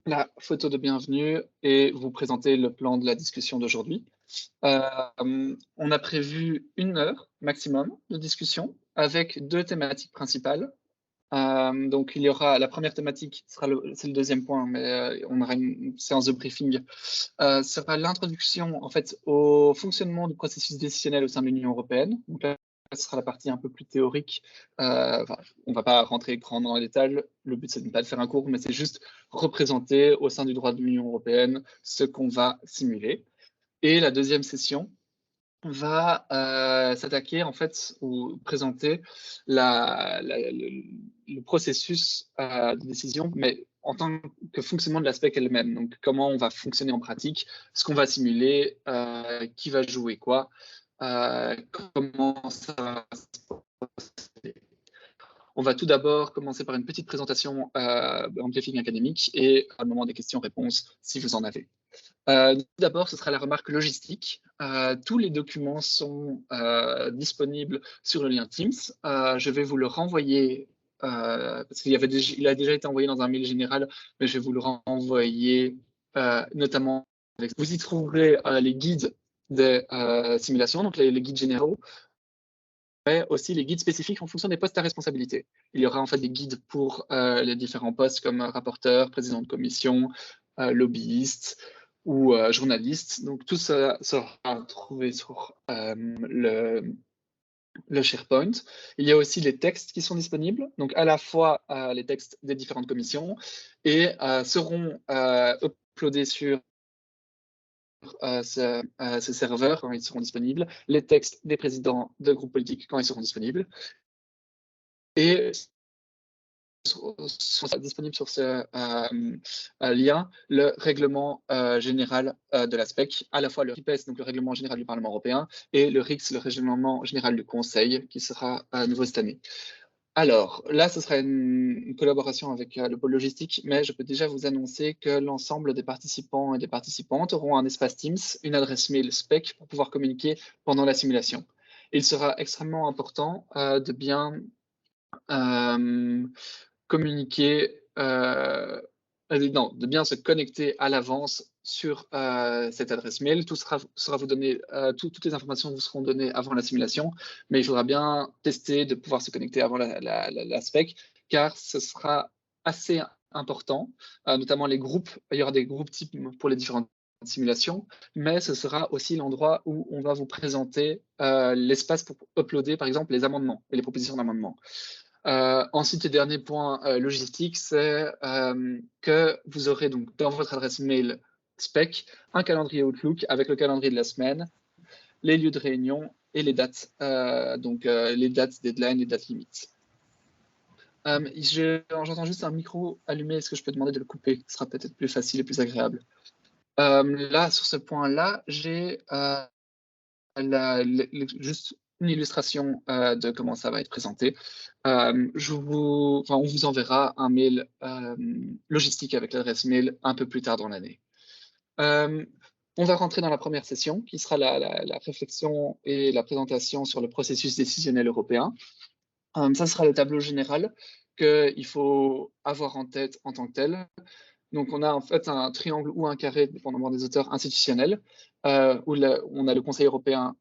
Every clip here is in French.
la photo de bienvenue et vous présenter le plan de la discussion d'aujourd'hui. On a prévu 1 heure maximum de discussion avec 2 thématiques principales. Donc il y aura la première thématique, c'est le deuxième point, mais on aura une séance de briefing. Sera l'introduction en fait au fonctionnement du processus décisionnel au sein de l'Union européenne. Donc là, ce sera la partie un peu plus théorique. On ne va pas rentrer grand dans les détails. Le but, c'est de ne pas faire un cours, mais c'est juste représenter au sein du droit de l'Union européenne ce qu'on va simuler. Et la deuxième session va s'attaquer en fait ou présenter le processus de décision, mais en tant que fonctionnement de l'aspect elle-même. Donc, comment on va fonctionner en pratique, ce qu'on va simuler, qui va jouer quoi, comment ça va se passer. On va tout d'abord commencer par une petite présentation en briefing académique et à un moment des questions-réponses si vous en avez. D'abord, ce sera la remarque logistique. Tous les documents sont disponibles sur le lien Teams. Je vais vous le renvoyer parce qu'il a déjà été envoyé dans un mail général, mais je vais vous le renvoyer notamment. Vous y trouverez les guides des simulations, donc les guides généraux, mais aussi les guides spécifiques en fonction des postes à responsabilité. Il y aura en fait des guides pour les différents postes comme rapporteur, président de commission, lobbyiste ou journaliste. Donc tout ça sera trouvé sur le SharePoint. Il y a aussi les textes qui sont disponibles, donc à la fois les textes des différentes commissions et seront uploadés sur ce serveur quand ils seront disponibles, les textes des présidents de groupes politiques quand ils seront disponibles. Et sont disponibles sur ce lien le règlement général de la SPEC, à la fois le RIPES, donc le règlement général du Parlement européen, et le RICS, le règlement général du Conseil, qui sera à nouveau cette année. Alors, là, ce sera une collaboration avec le pôle logistique, mais je peux déjà vous annoncer que l'ensemble des participants et des participantes auront un espace Teams, une adresse mail SPEC pour pouvoir communiquer pendant la simulation. Il sera extrêmement important de bien communiquer, de bien se connecter à l'avance sur cette adresse mail. Tout sera vous donné, toutes les informations vous seront données avant la simulation, mais il faudra bien tester de pouvoir se connecter avant la spec, car ce sera assez important, notamment les groupes. Il y aura des groupes types pour les différentes simulations, mais ce sera aussi l'endroit où on va vous présenter l'espace pour uploader, par exemple, les amendements et les propositions d'amendements. Ensuite, le dernier point logistique, c'est que vous aurez donc dans votre adresse mail SPEC un calendrier Outlook avec le calendrier de la semaine, les lieux de réunion et les dates, les dates deadline, les dates limites. J'entends juste un micro allumé, est-ce que je peux demander de le couper? Ce sera peut-être plus facile et plus agréable. Là, sur ce point-là, j'ai juste une illustration de comment ça va être présenté. On vous enverra un mail logistique avec l'adresse mail un peu plus tard dans l'année. On va rentrer dans la première session qui sera la réflexion et la présentation sur le processus décisionnel européen. Ça sera le tableau général qu'il faut avoir en tête en tant que tel. Donc, on a en fait un triangle ou un carré, dépendamment des auteurs institutionnels, où on a le Conseil européen,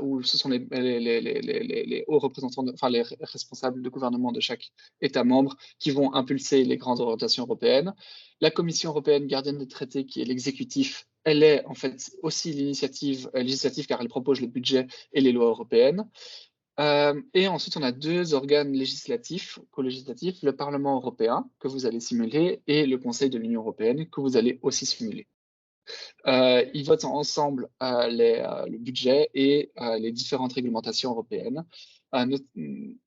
où ce sont les hauts représentants, enfin les responsables de gouvernement de chaque État membre qui vont impulser les grandes orientations européennes. La Commission européenne, gardienne des traités, qui est l'exécutif, elle est en fait aussi l'initiative législative car elle propose le budget et les lois européennes. Et ensuite, on a 2 organes législatifs, co-législatifs, le Parlement européen, que vous allez simuler, et le Conseil de l'Union européenne, que vous allez aussi simuler. Ils votent ensemble le budget et les différentes réglementations européennes.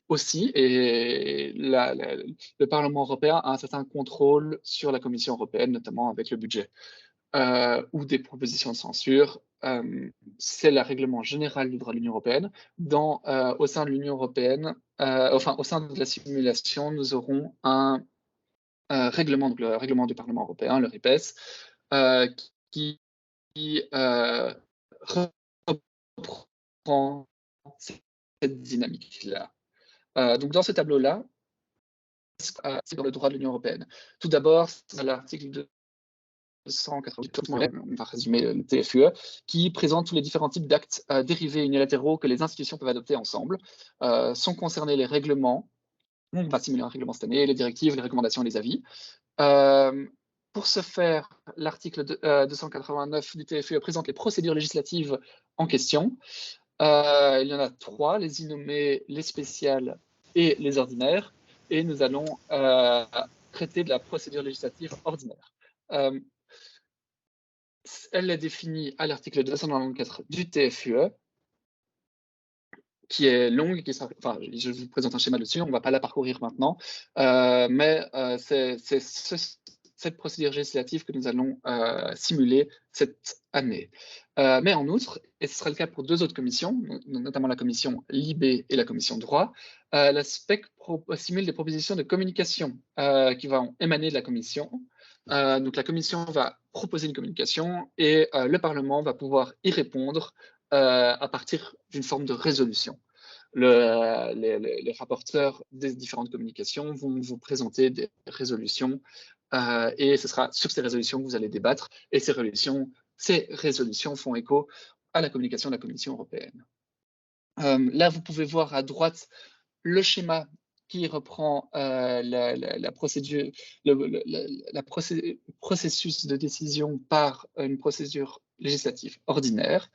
Aussi, et le Parlement européen a un certain contrôle sur la Commission européenne, notamment avec le budget. Ou des propositions de censure. C'est le règlement général du droit de l'Union européenne. Au sein de l'Union européenne, au sein de la simulation, nous aurons un règlement, donc le règlement du Parlement européen, le RIPES, qui reprend cette dynamique-là. Donc dans ce tableau-là, dans le droit de l'Union européenne. Tout d'abord, c'est l'article 288, on va résumer le TFUE, qui présente tous les différents types d'actes dérivés unilatéraux que les institutions peuvent adopter ensemble. Sont concernés les règlements, on va simuler un règlement cette année, les directives, les recommandations et les avis. Pour ce faire, l'article 289 du TFUE présente les procédures législatives en question. Il y en a 3, les innommées, les spéciales et les ordinaires. Et nous allons traiter de la procédure législative ordinaire. Elle est définie à l'article 294 du TFUE, qui est longue, je vous présente un schéma dessus, on ne va pas la parcourir maintenant, mais c'est cette procédure législative que nous allons simuler cette année. Mais en outre, et ce sera le cas pour 2 autres commissions, notamment la commission Libé et la commission Droit, la SPEC simule des propositions de communication qui vont émaner de la commission. Donc la commission va proposer une communication et le Parlement va pouvoir y répondre à partir d'une forme de résolution. Les rapporteurs des différentes communications vont vous présenter des résolutions et ce sera sur ces résolutions que vous allez débattre. Et ces résolutions font écho à la communication de la Commission européenne. Là, vous pouvez voir à droite le schéma qui reprend la procédure, processus de décision par une procédure législative ordinaire.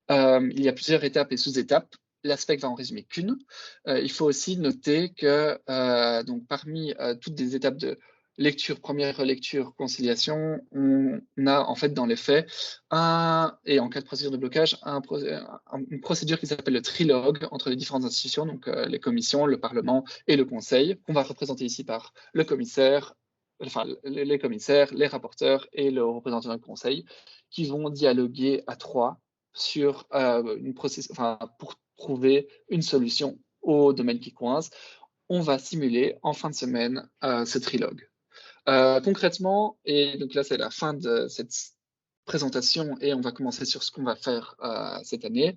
Il y a plusieurs étapes et sous-étapes. L'aspect va en résumer qu'une. Il faut aussi noter que donc parmi toutes les étapes de lecture, première relecture, conciliation, on a en fait dans les faits, et en cas de procédure de blocage, une procédure qui s'appelle le trilogue entre les différentes institutions, donc les commissions, le Parlement et le Conseil, qu'on va représenter ici par le commissaire, enfin les commissaires, les rapporteurs et le représentant du Conseil, qui vont dialoguer à 3 sur pour trouver une solution au domaine qui coince. On va simuler en fin de semaine ce trilogue. Concrètement, et donc là c'est la fin de cette présentation et on va commencer sur ce qu'on va faire cette année,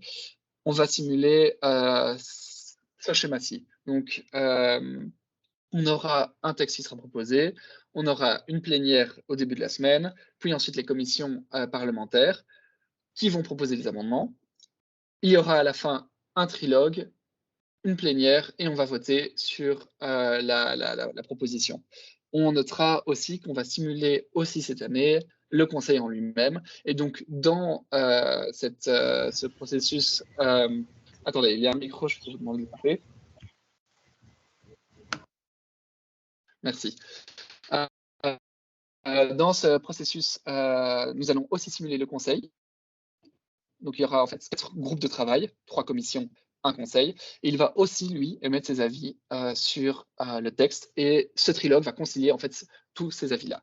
on va simuler ce schéma-ci. Donc on aura un texte qui sera proposé, on aura une plénière au début de la semaine, puis ensuite les commissions parlementaires qui vont proposer des amendements. Il y aura à la fin un trilogue, une plénière, et on va voter sur la proposition. On notera aussi qu'on va simuler aussi cette année le Conseil en lui-même. Et donc, dans ce processus... attendez, il y a un micro, je peux vous demander de couper. Merci. Dans ce processus, nous allons aussi simuler le Conseil. Donc, il y aura en fait 4 groupes de travail, 3 commissions, un conseil. Et il va aussi, lui, émettre ses avis sur le texte. Et ce trilogue va concilier en fait tous ces avis-là.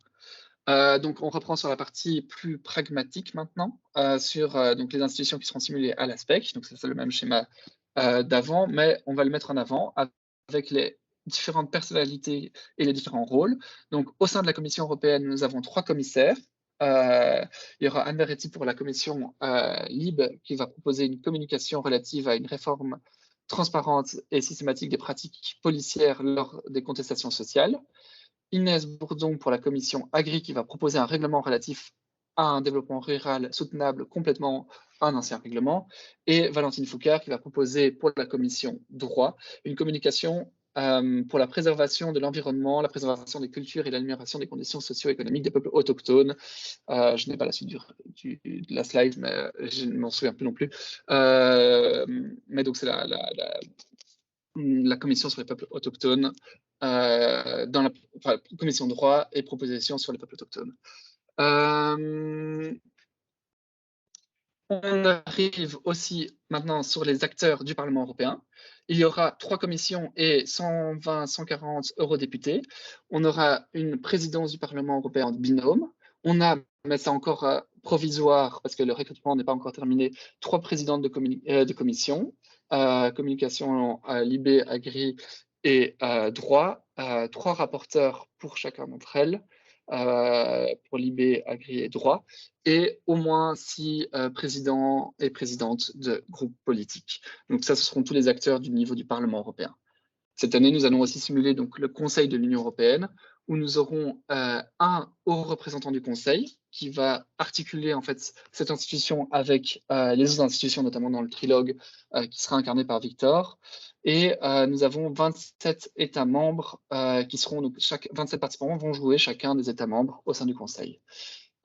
Donc, on reprend sur la partie plus pragmatique maintenant, sur donc les institutions qui seront simulées à l'ASPEC. Donc, c'est le même schéma d'avant, mais on va le mettre en avant avec les différentes personnalités et les différents rôles. Donc, au sein de la Commission européenne, nous avons 3 commissaires. Il y aura Anne Verretti pour la commission LIBE qui va proposer une communication relative à une réforme transparente et systématique des pratiques policières lors des contestations sociales. Inès Bourdon pour la commission Agri qui va proposer un règlement relatif à un développement rural soutenable, complètement un ancien règlement. Et Valentine Foucard qui va proposer pour la commission Droit une communication pour la préservation de l'environnement, la préservation des cultures et l'amélioration des conditions socio-économiques des peuples autochtones. Je n'ai pas la suite de la slide, mais je ne m'en souviens plus non plus. Mais donc c'est la commission sur les peuples autochtones, dans la commission droit et proposition sur les peuples autochtones. On arrive aussi maintenant sur les acteurs du Parlement européen. Il y aura 3 commissions et 120-140 eurodéputés. On aura une présidence du Parlement européen en binôme. On a, mais c'est encore provisoire parce que le recrutement n'est pas encore terminé, 3 présidentes de commission, communication Libé, Agri et Droit, 3 rapporteurs pour chacun d'entre elles, pour Libé, Agri et Droit, et au moins 6 présidents et présidentes de groupes politiques. Donc ça, ce seront tous les acteurs du niveau du Parlement européen. Cette année, nous allons aussi simuler donc, le Conseil de l'Union européenne, où nous aurons un haut représentant du Conseil qui va articuler en fait cette institution avec les autres institutions, notamment dans le trilogue, qui sera incarné par Victor. Et nous avons 27 États membres qui seront, donc 27 participants vont jouer chacun des États membres au sein du Conseil.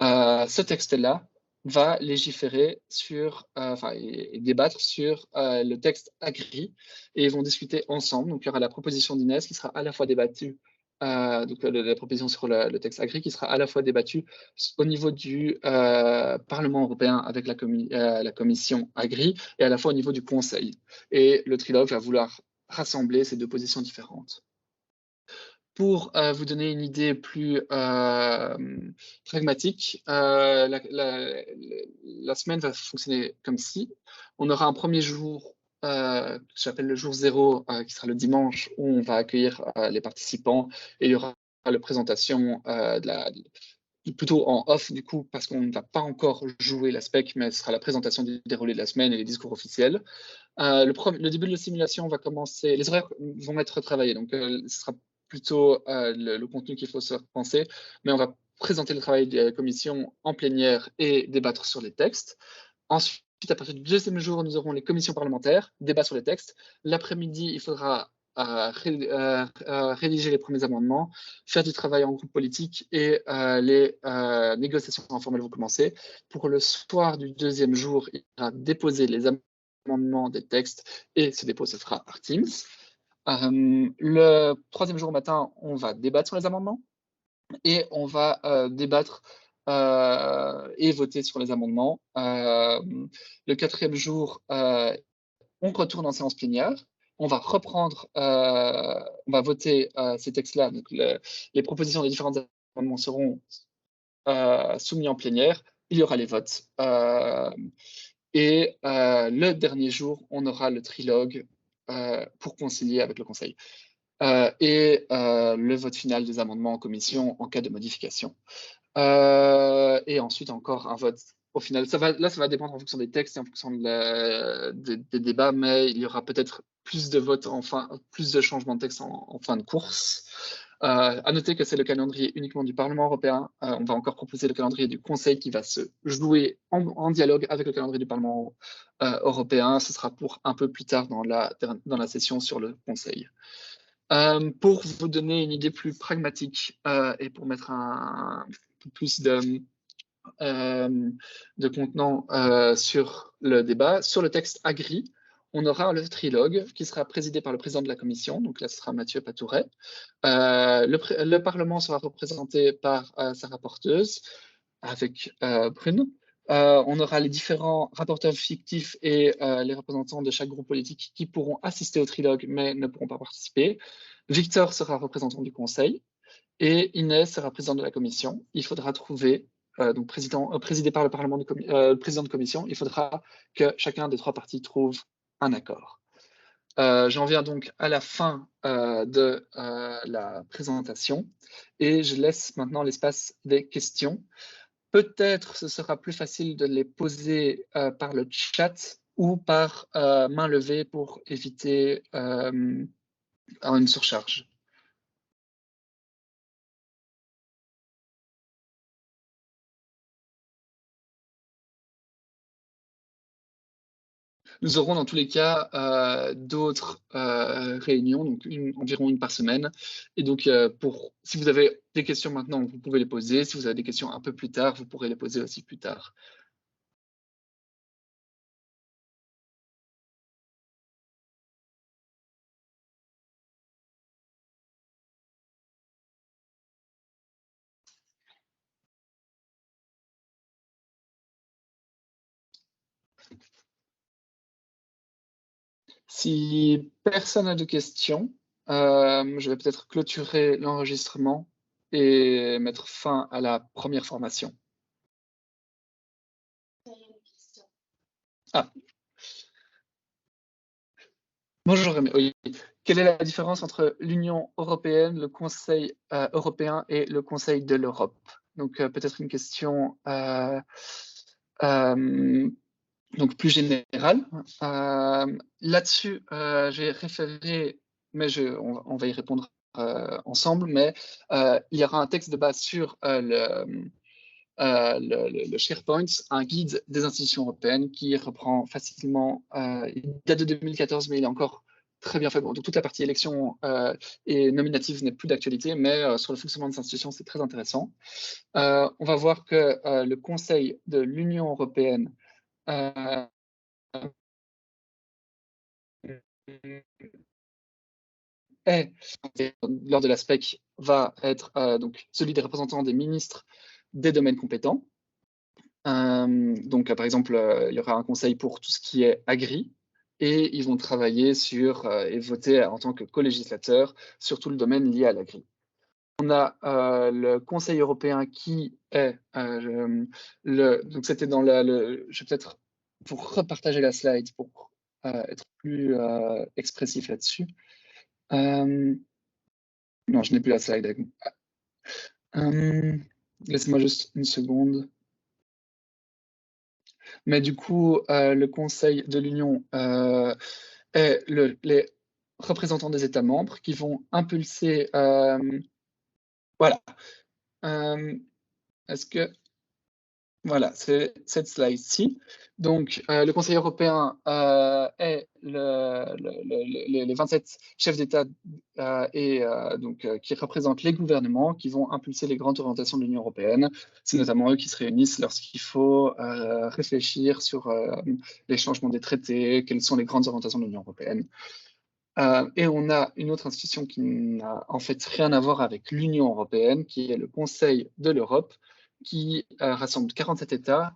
Ce texte-là va légiférer sur, et débattre sur le texte agri, et ils vont discuter ensemble. Donc, il y aura la proposition d'Inès qui sera à la fois débattue, donc la proposition sur le texte agri qui sera à la fois débattue au niveau du Parlement européen avec la commission agri, et à la fois au niveau du Conseil. Et le trilogue va vouloir rassembler ces deux positions différentes. Pour vous donner une idée plus pragmatique, la semaine va fonctionner comme ci. On aura un premier jour, que j'appelle le jour 0, qui sera le dimanche, où on va accueillir les participants, et il y aura la présentation plutôt en off du coup, parce qu'on ne va pas encore jouer la spec, mais ce sera la présentation du déroulé de la semaine et les discours officiels. Le début de la simulation va commencer, les horaires vont être travaillés, donc ce sera plutôt le contenu qu'il faut se penser, mais on va présenter le travail de la commission en plénière et débattre sur les textes. Ensuite, à partir du deuxième jour, nous aurons les commissions parlementaires, débat sur les textes. L'après-midi, il faudra rédiger les premiers amendements, faire du travail en groupe politique, et les négociations informelles vont commencer. Pour le soir du deuxième jour, il faudra déposer les amendements des textes, et ce dépôt se fera par Teams. Le troisième jour au matin, on va débattre sur les amendements, et on va débattre et voter sur les amendements. Le quatrième jour, on retourne en séance plénière. On va reprendre, on va voter ces textes-là. Donc les propositions des différents amendements seront soumis en plénière. Il y aura les votes. Et le dernier jour, on aura le trilogue pour concilier avec le Conseil. Et le vote final des amendements en commission en cas de modification. Et ensuite, encore un vote. Au final, ça va dépendre en fonction des textes et en fonction des débats, mais il y aura peut-être plus de votes, plus de changements de texte en fin de course. À noter que c'est le calendrier uniquement du Parlement européen. On va encore proposer le calendrier du Conseil qui va se jouer en dialogue avec le calendrier du Parlement européen. Ce sera pour un peu plus tard dans la session sur le Conseil. Pour vous donner une idée plus pragmatique et pour mettre un peu plus de contenant sur le débat, sur le texte agri, on aura le trilogue qui sera présidé par le président de la commission, donc là ce sera Mathieu Patouret. Le Parlement sera représenté par sa rapporteuse avec Brune. On aura les différents rapporteurs fictifs et les représentants de chaque groupe politique qui pourront assister au trilogue mais ne pourront pas participer. Victor sera représentant du Conseil et Inès sera présidente de la commission. Il faudra trouver, donc présidé par le président de commission, il faudra que chacun des trois partis trouve un accord. J'en viens donc à la fin de la présentation et je laisse maintenant l'espace des questions. Peut-être ce sera plus facile de les poser par le chat ou par main levée pour éviter une surcharge. Nous aurons dans tous les cas d'autres réunions, donc environ une par semaine. Et donc, si vous avez des questions maintenant, vous pouvez les poser. Si vous avez des questions un peu plus tard, vous pourrez les poser aussi plus tard. Si personne n'a de questions, je vais peut-être clôturer l'enregistrement et mettre fin à la première formation. Ah. Bonjour Rémi. Oui. Quelle est la différence entre l'Union européenne, le Conseil européen et le Conseil de l'Europe? Donc peut-être une question donc plus générale. Là-dessus, j'ai référé mais on va y répondre ensemble, mais il y aura un texte de base sur le SharePoint, un guide des institutions européennes qui reprend facilement, il date de 2014, mais il est encore très bien fait. Bon, donc toute la partie élection et nominative n'est plus d'actualité, mais sur le fonctionnement des institutions, c'est très intéressant. On va voir que le Conseil de l'Union européenne est, lors de la SPEC, va être donc celui des représentants des ministres des domaines compétents. Donc, par exemple, il y aura un conseil pour tout ce qui est agri, et ils vont travailler sur et voter en tant que co-législateur sur tout le domaine lié à l'agri. On a le Conseil européen qui est donc c'était dans je vais peut-être pour repartager la slide pour être plus expressif là-dessus. Non, je n'ai plus la slide avec moi. Laissez-moi juste une seconde. Mais du coup, le Conseil de l'Union est les représentants des États membres qui vont impulser. Voilà. Est-ce que. Voilà, c'est cette slide-ci. Donc, le Conseil européen est les 27 chefs d'État qui représentent les gouvernements qui vont impulser les grandes orientations de l'Union européenne. C'est notamment eux qui se réunissent lorsqu'il faut réfléchir sur les changements des traités, quelles sont les grandes orientations de l'Union européenne. Et on a une autre institution qui n'a en fait rien à voir avec l'Union européenne, qui est le Conseil de l'Europe, qui rassemble 47 États,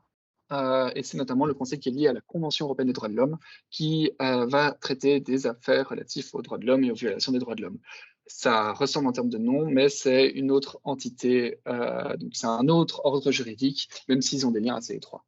et c'est notamment le Conseil qui est lié à la Convention européenne des droits de l'homme, qui va traiter des affaires relatives aux droits de l'homme et aux violations des droits de l'homme. Ça ressemble en termes de nom, mais c'est une autre entité, donc c'est un autre ordre juridique, même s'ils ont des liens assez étroits.